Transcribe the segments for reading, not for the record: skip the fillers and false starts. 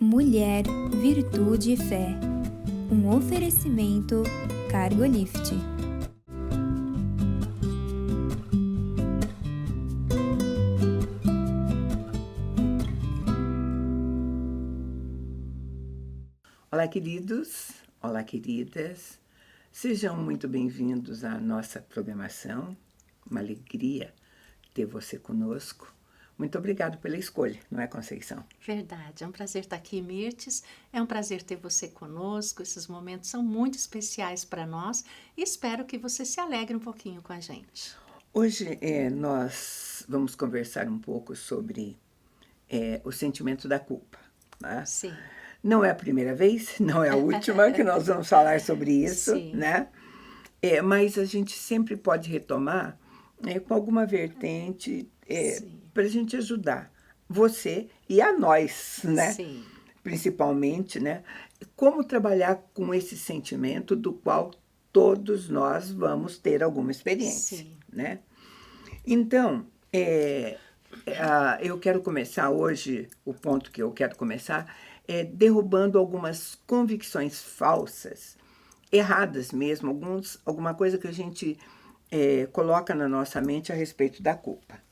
Mulher, Virtude e Fé. Um oferecimento Cargolift. Olá, queridos, olá, queridas. Sejam muito bem-vindos à nossa programação. Uma alegria ter você conosco. Muito obrigado pela escolha, não é, Conceição? Verdade, é um prazer estar aqui, Mirtes. É um prazer ter você conosco. Esses momentos são muito especiais para nós e espero que você se alegre um pouquinho com a gente. Hoje nós vamos conversar um pouco sobre o sentimento da culpa. Né? Sim. Não é a primeira vez, não é a última que nós vamos falar sobre isso, Sim. né? Mas a gente sempre pode retomar com alguma vertente para a gente ajudar você e a nós, né? Sim. Principalmente, né? Como trabalhar com esse sentimento do qual todos nós vamos ter alguma experiência, Sim. né? Então, eu quero começar hoje, o ponto que eu quero começar é derrubando algumas convicções falsas, erradas mesmo, alguma coisa que a gente coloca na nossa mente a respeito da culpa.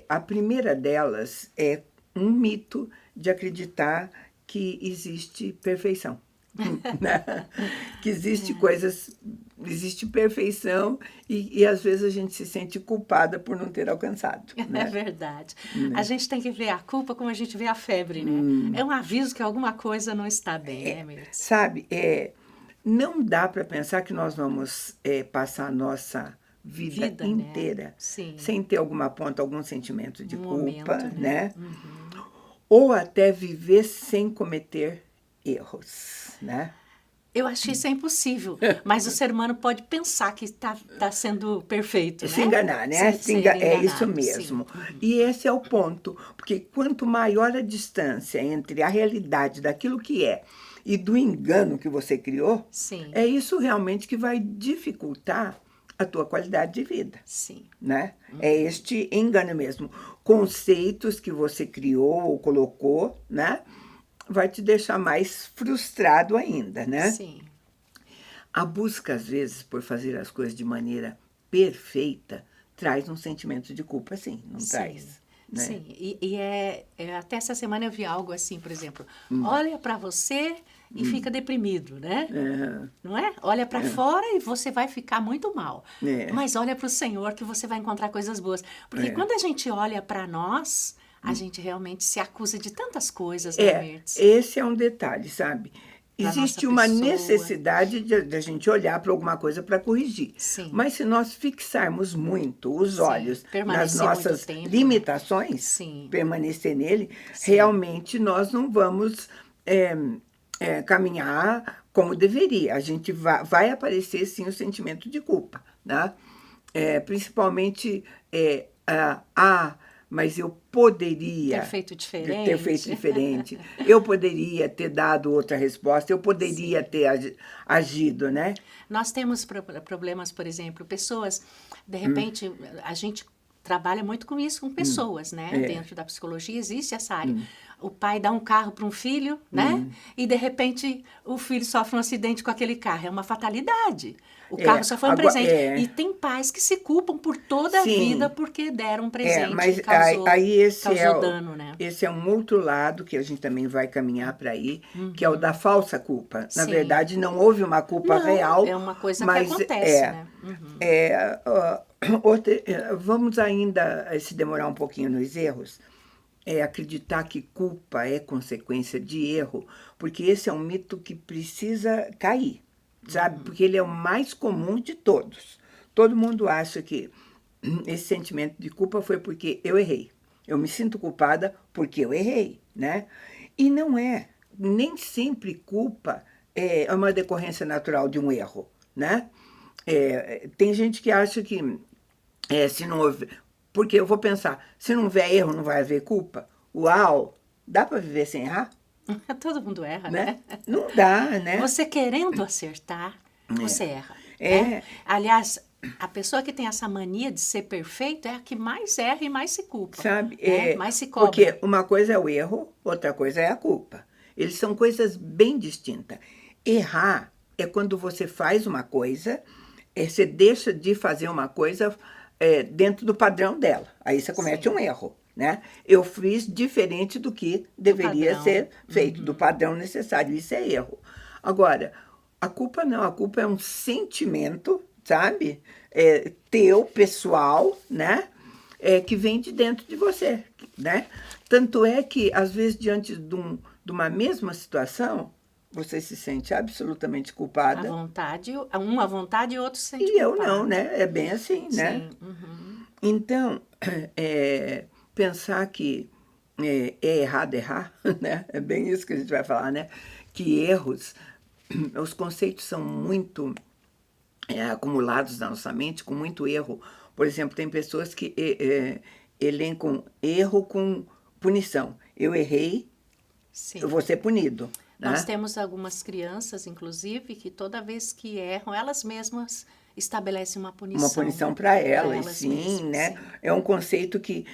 A primeira delas é um mito de acreditar que existe perfeição. Né? Que existe existe perfeição e às vezes a gente se sente culpada por não ter alcançado. Né? É verdade. A gente tem que ver a culpa como a gente vê a febre, né? É um aviso que alguma coisa não está bem, né, Mirtes? Sabe, não dá para pensar que nós vamos passar a nossa vida inteira, né? Sim. sem ter alguma ponta, algum sentimento de culpa, momento, né? Uhum. Ou até viver sem cometer erros, né? Eu acho isso é impossível, mas o ser humano pode pensar que está sendo perfeito, né? Se enganar, né? É isso mesmo. Sim. E esse é o ponto, porque quanto maior a distância entre a realidade daquilo que é e do engano que você criou, Sim. é isso realmente que vai dificultar a tua qualidade de vida. Sim. Né? É este engano mesmo. Conceitos que você criou ou colocou, né? Vai te deixar mais frustrado ainda, né? Sim. A busca, às vezes, por fazer as coisas de maneira perfeita, traz um sentimento de culpa, sim, não traz? Né? Sim, até essa semana eu vi algo assim, por exemplo, olha para você e fica deprimido, né? Não é? Olha para fora e você vai ficar muito mal. Mas olha para o Senhor que você vai encontrar coisas boas. Porque quando a gente olha para nós, a gente realmente se acusa de tantas coisas, né, Mirtes? Esse é um detalhe, sabe? Existe uma pessoa. necessidade de a gente olhar para alguma coisa para corrigir. Sim. Mas se nós fixarmos muito os olhos nas Permanecer nossas muito tempo, limitações, Sim. permanecer nele, realmente nós não vamos caminhar como deveria. A gente vai aparecer, sim, o sentimento de culpa. Né? Principalmente, mas eu poderia ter feito diferente, eu poderia ter dado outra resposta, eu poderia ter agido, né? Nós temos problemas, por exemplo, pessoas, de repente, a gente trabalha muito com isso, com pessoas, né? Dentro da psicologia existe essa área. O pai dá um carro para um filho, né? E, de repente, o filho sofre um acidente com aquele carro. É uma fatalidade. O carro só foi um presente. E tem pais que se culpam por toda a vida porque deram um presente mas e causou causou dano, né? Esse é um outro lado que a gente também vai caminhar para aí, que é o da falsa culpa. Na verdade, não houve uma culpa real. É uma coisa mas que acontece, né? Vamos ainda se demorar um pouquinho nos erros. Acreditar que culpa é consequência de erro, porque esse é um mito que precisa cair, sabe? Porque ele é o mais comum de todos. Todo mundo acha que esse sentimento de culpa foi porque eu errei. Eu me sinto culpada porque eu errei, né? E não é. Nem sempre culpa é uma decorrência natural de um erro, né? Tem gente que acha que se não houve... Porque eu vou pensar, se não houver erro, não vai haver culpa? Uau! Dá para viver sem errar? Todo mundo erra, né? Não dá, né? Você querendo acertar, você erra. Aliás, a pessoa que tem essa mania de ser perfeito é a que mais erra e mais se culpa. Sabe? Né? Mais se cobra. Porque uma coisa é o erro, outra coisa é a culpa. Eles são coisas bem distintas. Errar é quando você faz uma coisa, você deixa de fazer uma coisa dentro do padrão dela. Aí você comete um erro. Né? Eu fiz diferente do que deveria ser feito, do padrão necessário. Isso é erro. Agora, a culpa não. A culpa é um sentimento, sabe? Teu, pessoal, né? Que vem de dentro de você, né? Tanto é que, às vezes, diante de uma mesma situação, você se sente absolutamente culpada. Um à vontade e outro se sente culpado. E eu culpado. não, né? É bem assim, né? Sim. Uhum. Então, pensar que é errado errar, né? É bem isso que a gente vai falar, né? Que erros, os conceitos são muito acumulados na nossa mente, com muito erro. Por exemplo, tem pessoas que elencam erro com punição. Eu errei, Sim. Eu vou ser punido. Nós né? temos algumas crianças, inclusive, que toda vez que erram, elas mesmas estabelecem uma punição. Uma punição para elas, sim, mesmas, né? Sim. É um conceito que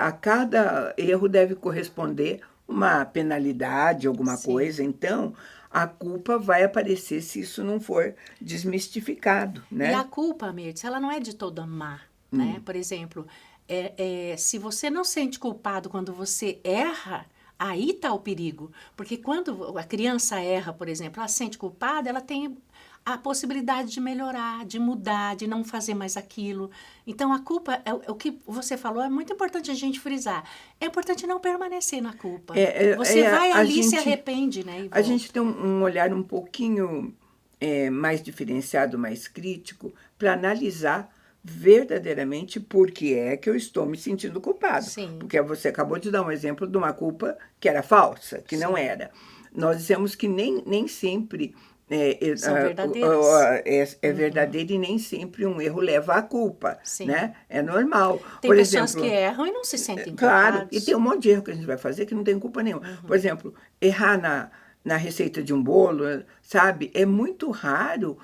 a cada erro deve corresponder uma penalidade, alguma coisa. Então, a culpa vai aparecer se isso não for desmistificado, né? E a culpa, Mirtz, ela não é de toda má, né? Por exemplo, se você não sente culpado quando você erra, aí está o perigo. Porque quando a criança erra, por exemplo, ela se sente culpada, ela tem a possibilidade de melhorar, de mudar, de não fazer mais aquilo. Então, a culpa, o que você falou, é muito importante a gente frisar. É importante não permanecer na culpa. Você vai ali e se arrepende, né? A gente tem um olhar um pouquinho mais diferenciado, mais crítico, para analisar verdadeiramente por que é que eu estou me sentindo culpado. Sim. Porque você acabou de dar um exemplo de uma culpa que era falsa, que não era. Nós dissemos que nem sempre são verdadeiras. É verdadeiro e nem sempre um erro leva à culpa. Sim. Né? É normal. Tem Por pessoas exemplo, que erram e não se sentem claro, culpados. e tem um monte de erro que a gente vai fazer que não tem culpa nenhuma. Por exemplo, errar na receita de um bolo, sabe? É muito raro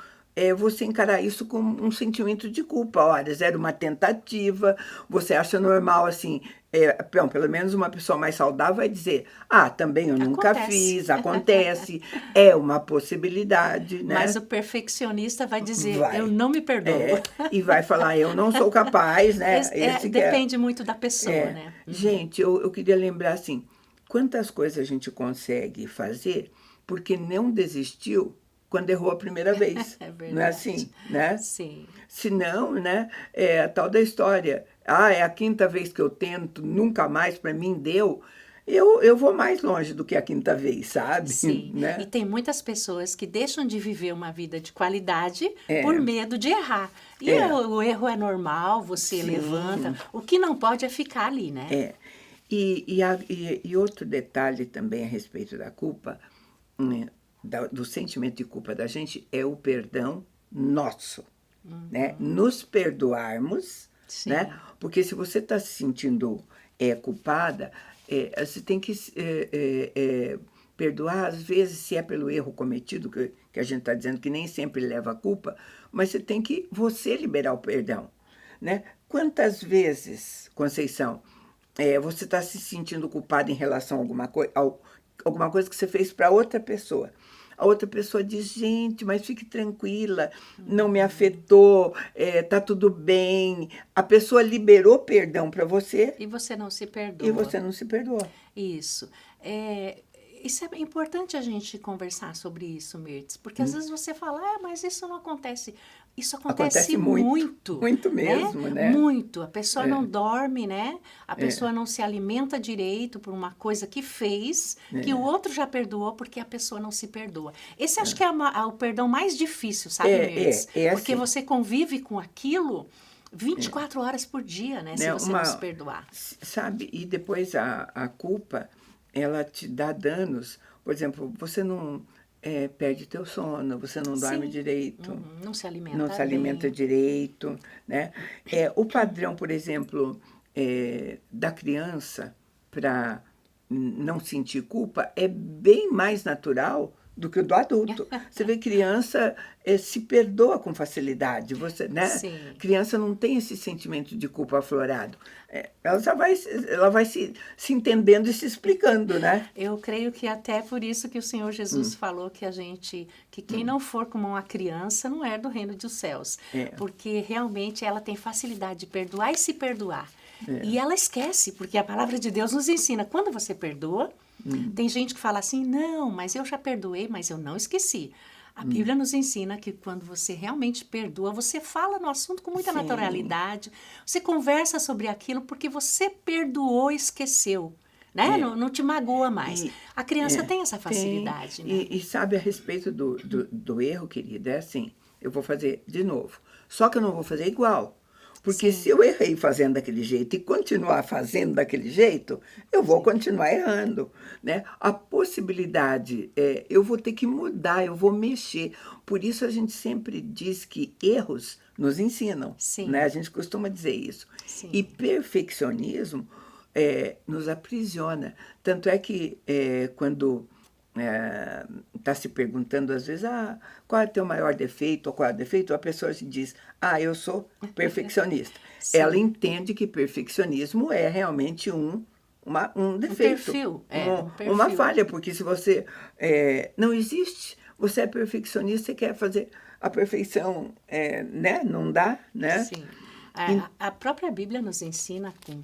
você encarar isso com um sentimento de culpa. Olha, era uma tentativa, você acha normal, assim... pelo menos uma pessoa mais saudável vai dizer, também eu nunca fiz, acontece, é uma possibilidade, né? Mas o perfeccionista vai dizer, eu não me perdoo. E vai falar, eu não sou capaz, né? Depende muito da pessoa, né? Gente, eu queria lembrar, assim, quantas coisas a gente consegue fazer porque não desistiu quando errou a primeira vez. É verdade. Não é assim, né? Sim. Se não, né, é a tal da história. É a quinta vez que eu tento, nunca mais para mim deu. Eu vou mais longe do que a quinta vez, sabe? Sim, né? E tem muitas pessoas que deixam de viver uma vida de qualidade por medo de errar. E o erro é normal, você levanta. O que não pode é ficar ali, né? E outro detalhe também a respeito da culpa, do sentimento de culpa da gente, é o perdão nosso. Né? Nos perdoarmos, né? Porque se você está se sentindo culpada, você tem que perdoar, às vezes, se é pelo erro cometido, que a gente está dizendo que nem sempre leva a culpa, mas você tem que liberar o perdão. Né? Quantas vezes, Conceição, você está se sentindo culpada em relação a alguma coisa que você fez para outra pessoa? A outra pessoa diz, gente, mas fique tranquila, não me afetou, tá tudo bem. A pessoa liberou perdão para você. E você não se perdoa. E você não se perdoa. Isso. Isso é importante a gente conversar sobre isso, Mirtz, porque às vezes você fala, mas isso não acontece. Isso acontece muito. Muito mesmo, né? Muito. A pessoa não dorme, né? A pessoa não se alimenta direito por uma coisa que fez, que o outro já perdoou porque a pessoa não se perdoa. Esse acho que é o perdão mais difícil, sabe, Mirtz? Porque assim. Você convive com aquilo 24 horas por dia, né? Se você não se perdoar. Sabe, e depois a culpa, ela te dá danos. Por exemplo, você não... perde teu sono, você não dorme direito. Não se alimenta Não se alimenta direito. Né? O padrão, por exemplo, da criança para não sentir culpa é bem mais natural do que o do adulto. Você vê, criança se perdoa com facilidade, você, né? Sim. Criança não tem esse sentimento de culpa aflorado. Ela vai se entendendo e se explicando, né? Eu creio que até por isso que o Senhor Jesus falou que quem não for como uma criança não é do reino dos céus. Porque realmente ela tem facilidade de perdoar e se perdoar. E ela esquece, porque a palavra de Deus nos ensina, quando você perdoa, tem gente que fala assim, não, mas eu já perdoei, mas eu não esqueci. A Bíblia nos ensina que quando você realmente perdoa, você fala no assunto com muita naturalidade, você conversa sobre aquilo porque você perdoou e esqueceu, né? Não te magoa mais. A criança tem essa facilidade, né? E sabe, a respeito do erro, querida, é assim, eu vou fazer de novo, só que eu não vou fazer igual. Porque se eu errei fazendo daquele jeito e continuar fazendo daquele jeito, eu vou continuar errando, né? A possibilidade, eu vou ter que mudar, eu vou mexer. Por isso a gente sempre diz que erros nos ensinam, né? A gente costuma dizer isso. Sim. E perfeccionismo nos aprisiona. Tanto é que quando está se perguntando às vezes, qual é o teu maior defeito ou qual é o defeito, a pessoa se diz, eu sou perfeccionista. Ela entende que perfeccionismo é realmente um defeito. Um perfil. Uma falha, porque se você não existe, você é perfeccionista, você quer fazer a perfeição, né? Não dá, né? Sim. A própria Bíblia nos ensina com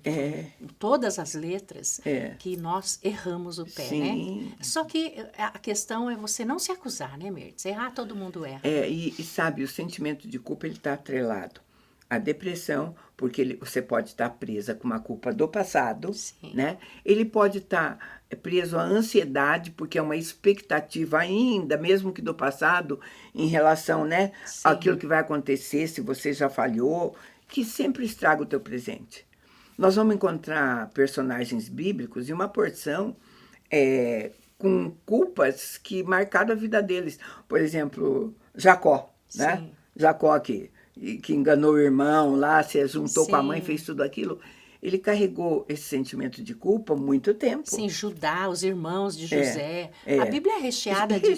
todas as letras que nós erramos o pé, Sim. né? Só que a questão é você não se acusar, né, Mertz? Errar, todo mundo erra. E sabe, o sentimento de culpa está atrelado à depressão, porque você pode estar presa com uma culpa do passado, né? Ele pode estar preso à ansiedade, porque é uma expectativa ainda, mesmo que do passado, em relação, né, àquilo que vai acontecer, se você já falhou, que sempre estraga o teu presente. Nós vamos encontrar personagens bíblicos e uma porção com culpas que marcaram a vida deles. Por exemplo, Jacó, né? Jacó que enganou o irmão lá, se juntou com a mãe, fez tudo aquilo. Ele carregou esse sentimento de culpa muito tempo. Sim, Judá, os irmãos de José. A Bíblia é recheada de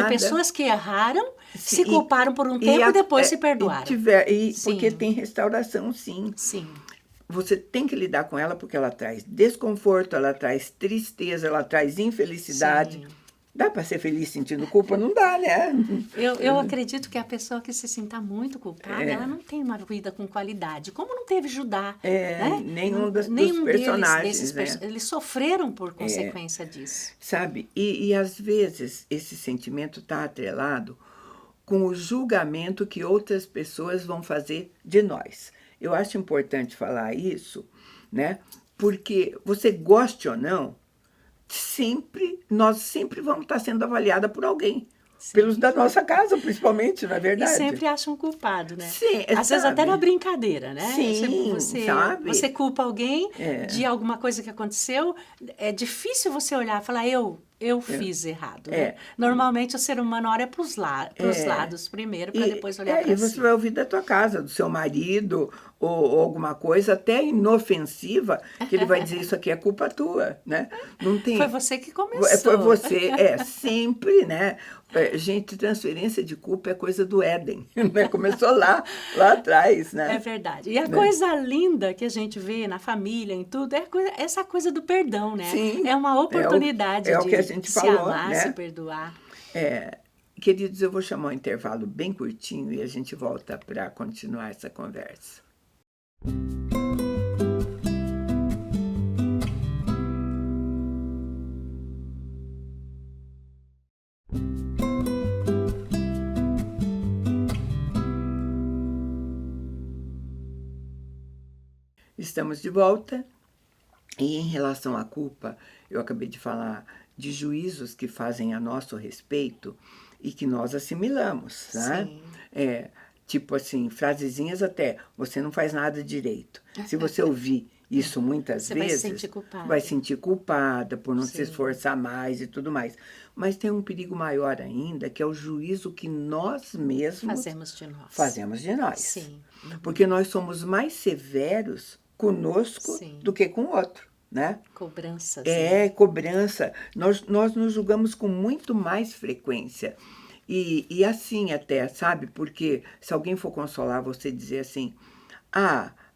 pessoas que erraram, se culparam por um tempo e depois se perdoaram. Porque tem restauração, sim. Sim. Você tem que lidar com ela porque ela traz desconforto, ela traz tristeza, ela traz infelicidade. Sim. Dá para ser feliz sentindo culpa? Não dá, né? Eu acredito que a pessoa que se sinta muito culpada, ela não tem uma vida com qualidade. Como não teve Judá, né? Nenhum dos personagens, né? Eles sofreram por consequência disso. Sabe? E às vezes esse sentimento está atrelado com o julgamento que outras pessoas vão fazer de nós. Eu acho importante falar isso, né? Porque você goste ou não, nós sempre vamos estar sendo avaliada por alguém. Pelos da nossa casa, principalmente, não é verdade? E sempre acham um culpado, né? Sim, às vezes até na brincadeira, né? Sim, sabe? Você culpa alguém de alguma coisa que aconteceu, é difícil você olhar e falar, eu fiz errado, né? Normalmente o ser humano olha para os lados primeiro, para depois olhar para si. E você vai ouvir da tua casa, do seu marido, ou alguma coisa até inofensiva, que ele vai dizer, isso aqui é culpa tua, né? Não tem... Foi você que começou. Foi você, sempre, né? Gente, transferência de culpa é coisa do Éden, né? Começou lá atrás, né? É verdade. E a coisa linda que a gente vê na família, em tudo, essa coisa do perdão, né? Sim. É uma oportunidade o que a gente falou, se amar, né? se perdoar. Queridos, eu vou chamar um intervalo bem curtinho e a gente volta para continuar essa conversa. Estamos de volta e em relação à culpa, eu acabei de falar de juízos que fazem a nosso respeito e que nós assimilamos, né? Tipo assim, frasezinhas até, você não faz nada direito. Se você ouvir isso muitas vezes, vai sentir culpada por não se esforçar mais e tudo mais. Mas tem um perigo maior ainda, que é o juízo que nós mesmos fazemos de nós. Sim. Porque nós somos mais severos conosco do que com o outro, né? Cobranças. Cobrança. Nós nos julgamos com muito mais frequência. E assim até, sabe? Porque se alguém for consolar você dizer assim,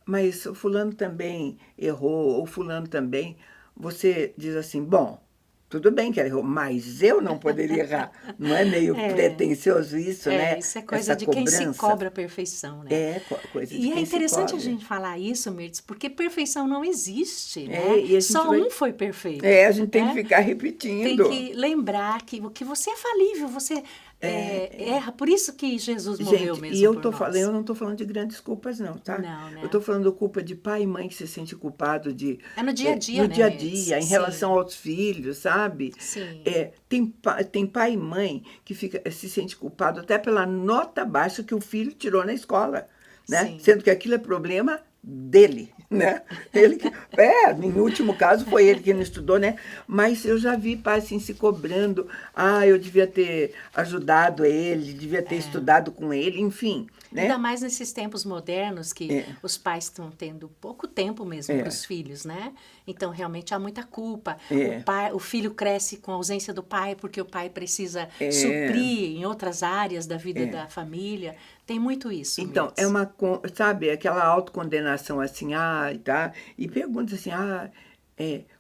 mas o fulano também errou, ou fulano também, você diz assim, bom, tudo bem que ela errou, mas eu não poderia errar. Não é meio pretensioso isso, né? Isso é coisa Essa de cobrança. quem se cobra a perfeição, né? Coisa de E quem é interessante se a cobra. gente falar isso, Mirtz, porque perfeição não existe, né? E a gente Só um foi perfeito. a gente tem né? que ficar repetindo. Tem que lembrar que você é falível, você erra. Por isso que Jesus morreu Gente, mesmo e eu não estou falando de grandes culpas, não, tá? Não, né? Eu estou falando culpa de pai e mãe que se sente culpado de... É no dia a dia, no né, dia a Mirtz? dia, em Sim. relação aos filhos, sabe? Sim. Tem pai e mãe que se sente culpado até pela nota baixa que o filho tirou na escola, né? Sim. Sendo que aquilo é problema dele, né? No último caso foi ele que não estudou, né? Mas eu já vi pais assim se cobrando, eu devia ter ajudado ele, devia ter estudado com ele, enfim, né? Ainda mais nesses tempos modernos que os pais estão tendo pouco tempo mesmo para os filhos, né? Então, realmente, há muita culpa. O filho cresce com a ausência do pai porque o pai precisa suprir em outras áreas da vida da família. Tem muito isso. Então, Mirtz. sabe, aquela autocondenação assim, tá? E pergunta assim,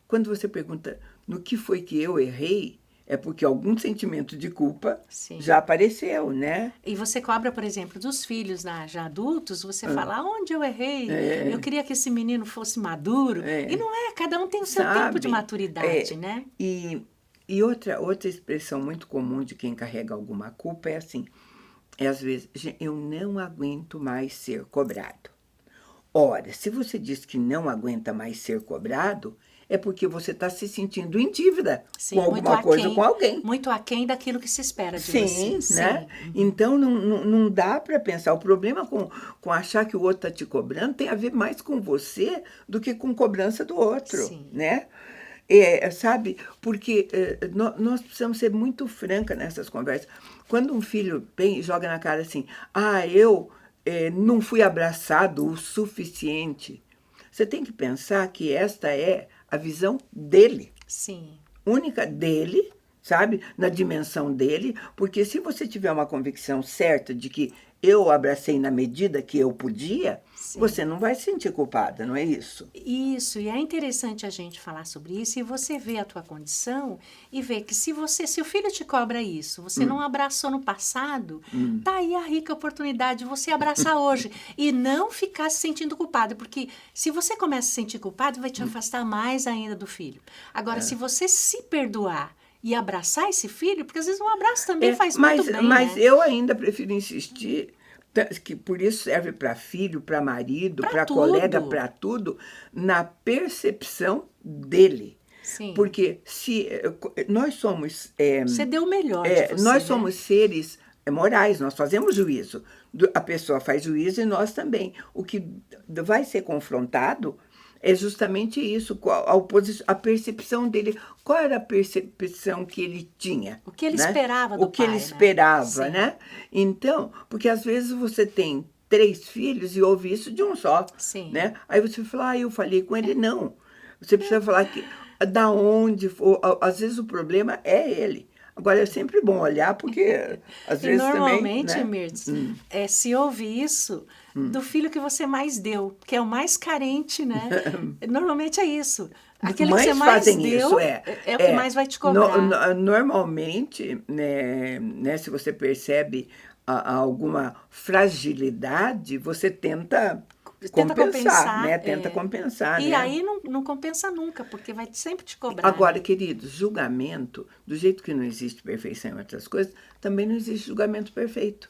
quando você pergunta no que foi que eu errei, é porque algum sentimento de culpa já apareceu, né? E você cobra, por exemplo, dos filhos já adultos, você fala, onde eu errei? Eu queria que esse menino fosse maduro. E não é, cada um tem o seu tempo de maturidade, né? E outra expressão muito comum de quem carrega alguma culpa é assim, às vezes, eu não aguento mais ser cobrado. Ora, se você diz que não aguenta mais ser cobrado, é porque você está se sentindo em dívida com alguma coisa, com alguém. Muito aquém daquilo que se espera de você. Sim, né? Então, não dá para pensar. O problema com achar que o outro está te cobrando tem a ver mais com você do que com cobrança do outro, né? Sabe? Porque nós precisamos ser muito franca nessas conversas. Quando um filho joga na cara assim, eu não fui abraçado o suficiente, você tem que pensar que esta é a visão dele. Sim. Única dele, sabe? Na dimensão dele, porque se você tiver uma convicção certa de que eu abracei na medida que eu podia, você não vai se sentir culpada, não é isso? Isso, e é interessante a gente falar sobre isso e você ver a tua condição e ver que se o filho te cobra isso, você não abraçou no passado, tá aí a rica oportunidade de você abraçar hoje e não ficar se sentindo culpado, porque se você começa a se sentir culpado, vai te afastar mais ainda do filho. Agora, se você se perdoar e abraçar esse filho, porque às vezes um abraço também faz muito bem, mas né? eu ainda prefiro insistir que por isso serve para filho, para marido, para colega, para tudo, na percepção dele. Sim. Porque se nós somos... você deu o melhor de você, nós somos seres morais, nós fazemos juízo. A pessoa faz juízo e nós também. O que vai ser confrontado é justamente isso, a percepção dele. Qual era a percepção que ele tinha? O que ele esperava do pai, O que ele esperava, né? né? Então, porque às vezes você tem 3 filhos e ouve isso de um só, né? Aí você fala, eu falei com ele, não. Você precisa falar que da onde for, às vezes o problema é ele. Agora, é sempre bom olhar, porque às vezes normalmente, também... Mirtz, se ouve isso do filho que você mais deu, que é o mais carente, né? Normalmente é isso. Aquele que você mais deu isso, é o que mais vai te cobrar. Normalmente, né, se você percebe alguma fragilidade, você tenta compensar, né? Tenta compensar, e né? aí não compensa nunca, porque vai sempre te cobrar. Agora, né? queridos, julgamento, do jeito que não existe perfeição em outras coisas, também não existe julgamento perfeito.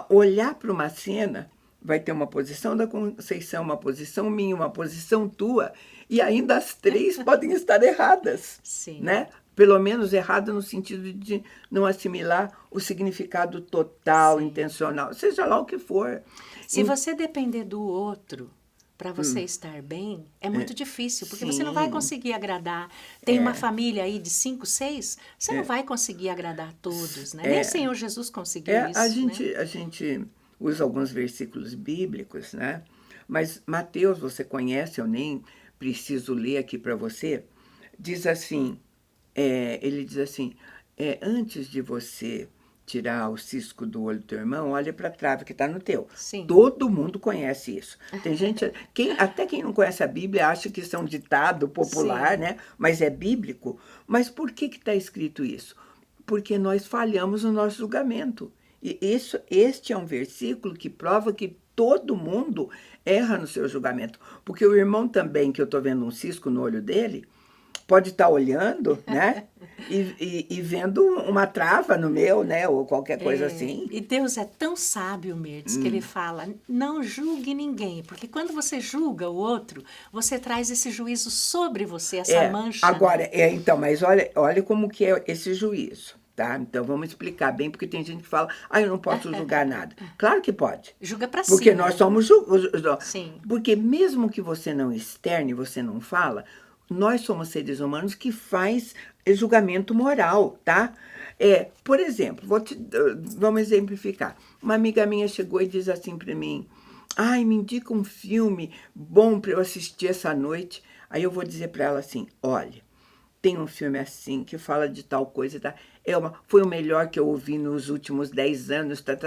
Olhar para uma cena, vai ter uma posição da Conceição, uma posição minha, uma posição tua, e ainda as 3 podem estar erradas. Sim. Né? Pelo menos errada no sentido de não assimilar o significado total, intencional, seja lá o que for. Se você depender do outro para você estar bem, é muito difícil, porque você não vai conseguir agradar. Tem uma família aí de 5, 6, você não vai conseguir agradar todos, né? Nem o Senhor Jesus conseguiu isso. A gente usa alguns versículos bíblicos, né? Mas Mateus, você conhece, eu nem preciso ler aqui para você, diz assim, ele diz assim, antes de você tirar o cisco do olho do teu irmão, olha para a trave que está no teu. Sim. Todo mundo conhece isso. Tem gente, até quem não conhece a Bíblia acha que isso é um ditado popular, Sim. né? Mas é bíblico. Mas por que está escrito isso? Porque nós falhamos no nosso julgamento. E este é um versículo que prova que todo mundo erra no seu julgamento. Porque o irmão também, que eu estou vendo um cisco no olho dele, pode estar olhando, né? E vendo uma trava no meu, né? Ou qualquer coisa assim. E Deus é tão sábio, Mirtz, que ele fala, não julgue ninguém, porque quando você julga o outro, você traz esse juízo sobre você, essa mancha. Agora, né? então, mas olha como que é esse juízo, tá? Então, vamos explicar bem, porque tem gente que fala, eu não posso julgar nada. Claro que pode. Julga pra cima. Porque nós somos Sim. Porque mesmo que você não externe, você não fala, nós somos seres humanos que faz julgamento moral, tá? Por exemplo, vamos exemplificar. Uma amiga minha chegou e diz assim para mim, me indica um filme bom para eu assistir essa noite. Aí eu vou dizer para ela assim, olha, tem um filme assim que fala de tal coisa, tá? Foi o melhor que eu ouvi nos últimos 10 anos, tá.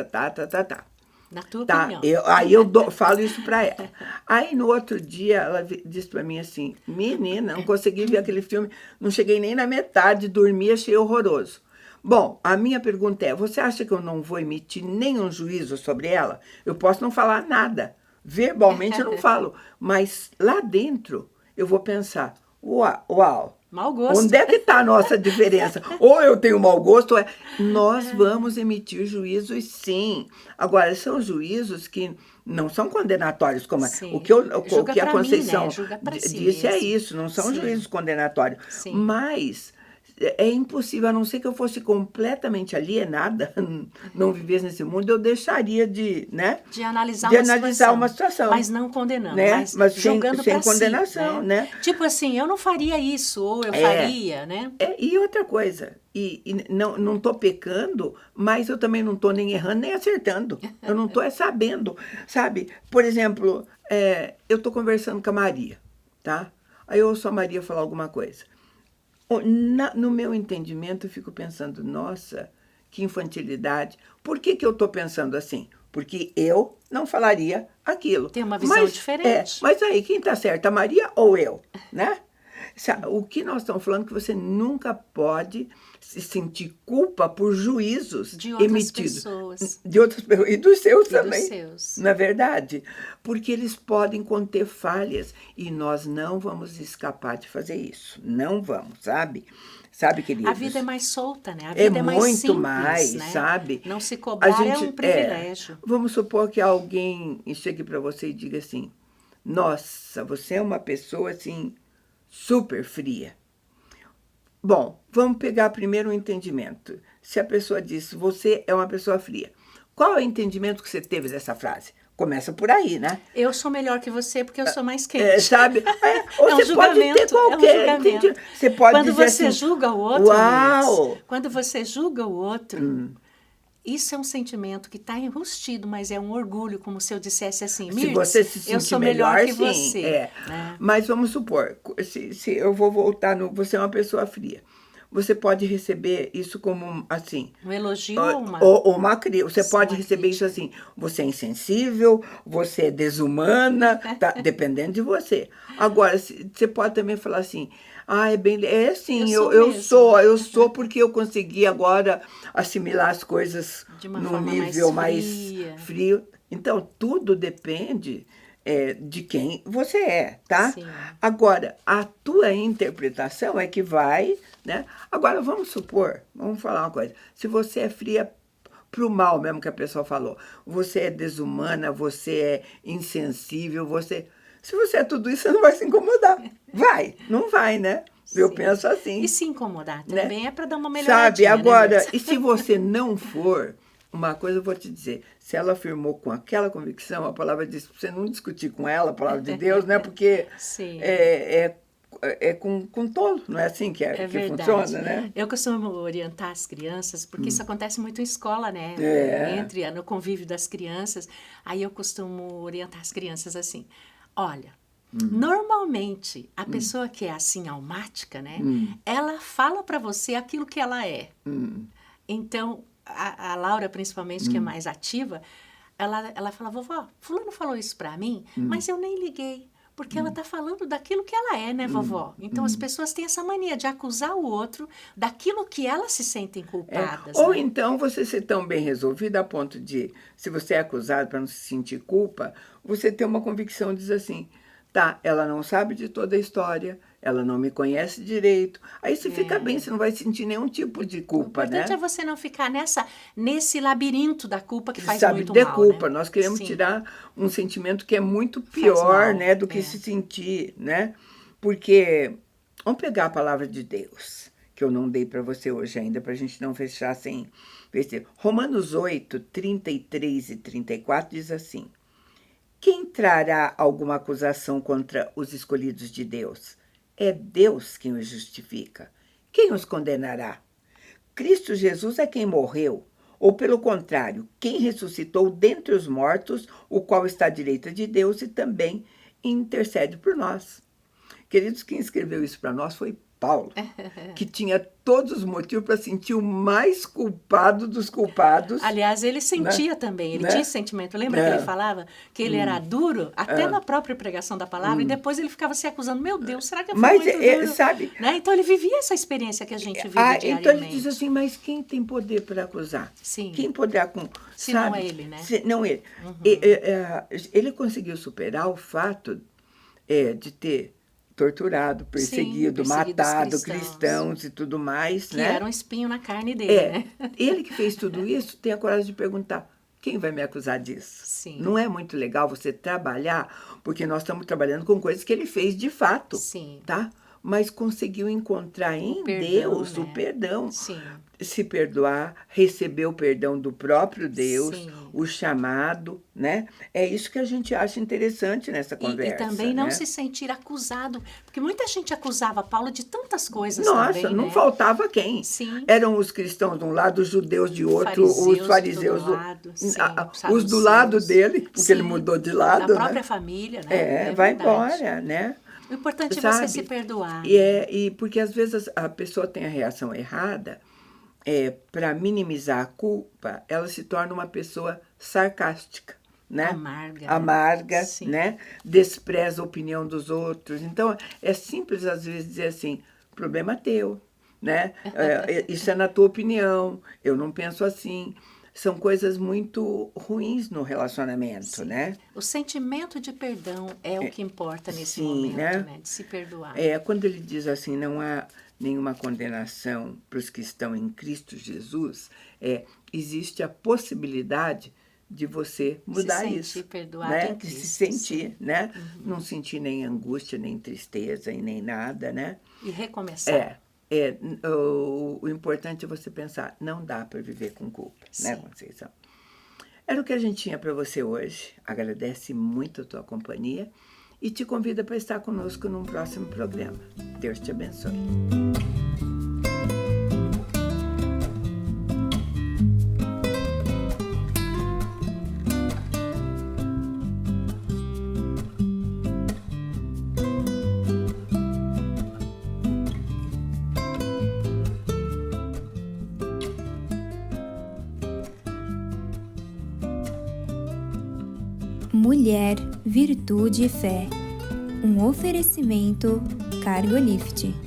Na tua Tá, opinião. aí falo isso para ela. Aí no outro dia ela disse para mim assim, menina, não consegui ver aquele filme, não cheguei nem na metade, dormi, achei horroroso. Bom, a minha pergunta é, você acha que eu não vou emitir nenhum juízo sobre ela? Eu posso não falar nada, verbalmente eu não falo, mas lá dentro eu vou pensar, uau, Mau gosto. onde é que está a nossa diferença? Ou eu tenho mau gosto, ou nós vamos emitir juízos, sim. Agora, são juízos que não são condenatórios, como o que a Conceição disse é isso, não são juízos condenatórios. Sim. Mas é impossível, a não ser que eu fosse completamente alienada, não vivesse nesse mundo, eu deixaria de analisar uma situação. Mas não condenando, né? Mas jogando sem pra condenação, si, né? Tipo assim, eu não faria isso, ou eu faria, né? E outra coisa, não estou pecando, mas eu também não estou nem errando, nem acertando. Eu não estou sabendo, sabe? Por exemplo, eu estou conversando com a Maria, tá? Aí eu ouço a Maria falar alguma coisa. No meu entendimento, eu fico pensando, nossa, que infantilidade. Por que eu estou pensando assim? Porque eu não falaria aquilo. Tem uma visão diferente. Mas aí, quem está certo, a Maria ou eu, né? O que nós estamos falando é que você nunca pode se sentir culpa por juízos de outras emitidos. Pessoas. De outras pessoas. E dos seus também. Dos seus. Não é verdade? Porque eles podem conter falhas. E nós não vamos escapar de fazer isso. Não vamos, sabe? Sabe, queridos? A vida é mais solta, né? A vida é mais muito simples, mais, né? sabe? Não se cobrar é um privilégio. Vamos supor que alguém chegue para você e diga assim, nossa, você é uma pessoa assim super fria. Bom, vamos pegar primeiro o entendimento. Se a pessoa diz, você é uma pessoa fria, qual é o entendimento que você teve dessa frase? Começa por aí, né? Eu sou melhor que você porque eu sou mais quente. Sabe? Ou você pode ter qualquer entendimento. Você pode quando dizer você assim, julga o outro, uau! Quando você julga o outro, isso é um sentimento que está enrustido, mas é um orgulho, como se eu dissesse assim, se você se sentir eu sou melhor que sim, você. Mas vamos supor, se eu vou voltar no... Você é uma pessoa fria. Você pode receber isso como, assim... Um elogio ou uma crítica. Você pode receber isso assim, você é insensível, você é desumana, tá? Dependendo de você. Agora, você pode também falar assim... sim, eu sou porque eu consegui agora assimilar as coisas num nível mais frio. Então, tudo depende de quem você é, tá? Sim. Agora, a tua interpretação é que vai, né? Agora, vamos falar uma coisa. Se você é fria pro mal mesmo que a pessoa falou, você é desumana, você é insensível, se você é tudo isso, você não vai se incomodar. Não vai, né? Sim. Eu penso assim. E se incomodar também, né? É para dar uma melhoradinha. Sabe, agora, e se você não for, uma coisa eu vou te dizer, se ela afirmou com aquela convicção, a palavra diz, você não discutir com ela, a palavra de Deus, né? Porque com tolo, não é assim que funciona, né? Eu costumo orientar as crianças, porque isso acontece muito em escola, né? No convívio das crianças. Aí eu costumo orientar as crianças assim, olha, Normalmente, a pessoa que é assim, almática, né? Ela fala para você aquilo que ela é. Então, a Laura, principalmente, que é mais ativa, ela fala, vovó, fulano falou isso para mim, mas eu nem liguei. Porque ela está falando daquilo que ela é, né, vovó? Então, as pessoas têm essa mania de acusar o outro daquilo que elas se sentem culpadas. Ou né? então você ser tão bem resolvida a ponto de, se você é acusado para não se sentir culpa, você ter uma convicção, diz assim, tá, ela não sabe de toda a história, ela não me conhece direito. Aí você fica bem, você não vai sentir nenhum tipo de culpa, O importante né? é você não ficar nesse labirinto da culpa que faz Sabe, muito de mal, culpa. né? Nós queremos Sim. tirar um sentimento que é muito pior, mal, né, do que se sentir, né? Porque, vamos pegar a palavra de Deus, que eu não dei para você hoje ainda, para a gente não fechar sem... Romanos 8, 33 e 34 diz assim, quem trará alguma acusação contra os escolhidos de Deus? É Deus quem os justifica. Quem os condenará? Cristo Jesus é quem morreu, ou pelo contrário, quem ressuscitou dentre os mortos, o qual está à direita de Deus e também intercede por nós. Queridos, quem escreveu isso para nós foi Paulo, que tinha todos os motivos para sentir o mais culpado dos culpados. Aliás, ele sentia também, ele tinha esse sentimento. Lembra que ele falava que ele era duro, até na própria pregação da palavra, e depois ele ficava se acusando, meu Deus, será que eu fui muito duro? Sabe, né? Então ele vivia essa experiência que a gente vive diariamente. Então ele diz assim, mas quem tem poder para acusar? Sim. Quem poderá... Se não é ele, né? Não ele. Ele conseguiu superar o fato de ter torturado, perseguido, matado cristãos e tudo mais. Que né? era um espinho na carne dele, né? Ele que fez tudo isso tem a coragem de perguntar, quem vai me acusar disso? Sim. Não é muito legal você trabalhar, porque nós estamos trabalhando com coisas que ele fez de fato. Sim. Tá? Mas conseguiu encontrar em Deus o perdão. Sim. Se perdoar, receber o perdão do próprio Deus, Sim. o chamado, né? É isso que a gente acha interessante nessa conversa. E também não né? se sentir acusado, porque muita gente acusava Paulo de tantas coisas Nossa, também, não né? faltava quem. Sim. Eram os cristãos de um lado, os judeus de outro, os fariseus do lado, sim, os do lado dele, porque sim, ele mudou de lado. Da própria né? família, né? Vai verdade. embora, né? O importante é Sabe? você se perdoar. E porque às vezes a pessoa tem a reação errada, para minimizar a culpa, ela se torna uma pessoa sarcástica, né? Amarga, né? Despreza a opinião dos outros. Então, é simples às vezes dizer assim, problema teu, né? Isso é na tua opinião, eu não penso assim. São coisas muito ruins no relacionamento, né? O sentimento de perdão é o que importa nesse momento, né? De se perdoar. Quando ele diz assim, não há nenhuma condenação para os que estão em Cristo Jesus, existe a possibilidade de você mudar isso. Perdoar né? em Cristo, de se sentir, sim. né? Não sentir nem angústia, nem tristeza e nem nada, né? E recomeçar. O importante é você pensar, não dá para viver com culpa, Sim. né, Conceição? Era o que a gente tinha para você hoje. Agradece muito a tua companhia e te convida para estar conosco num próximo programa. Deus te abençoe. Mulher, Virtude e Fé. Um oferecimento Cargolift.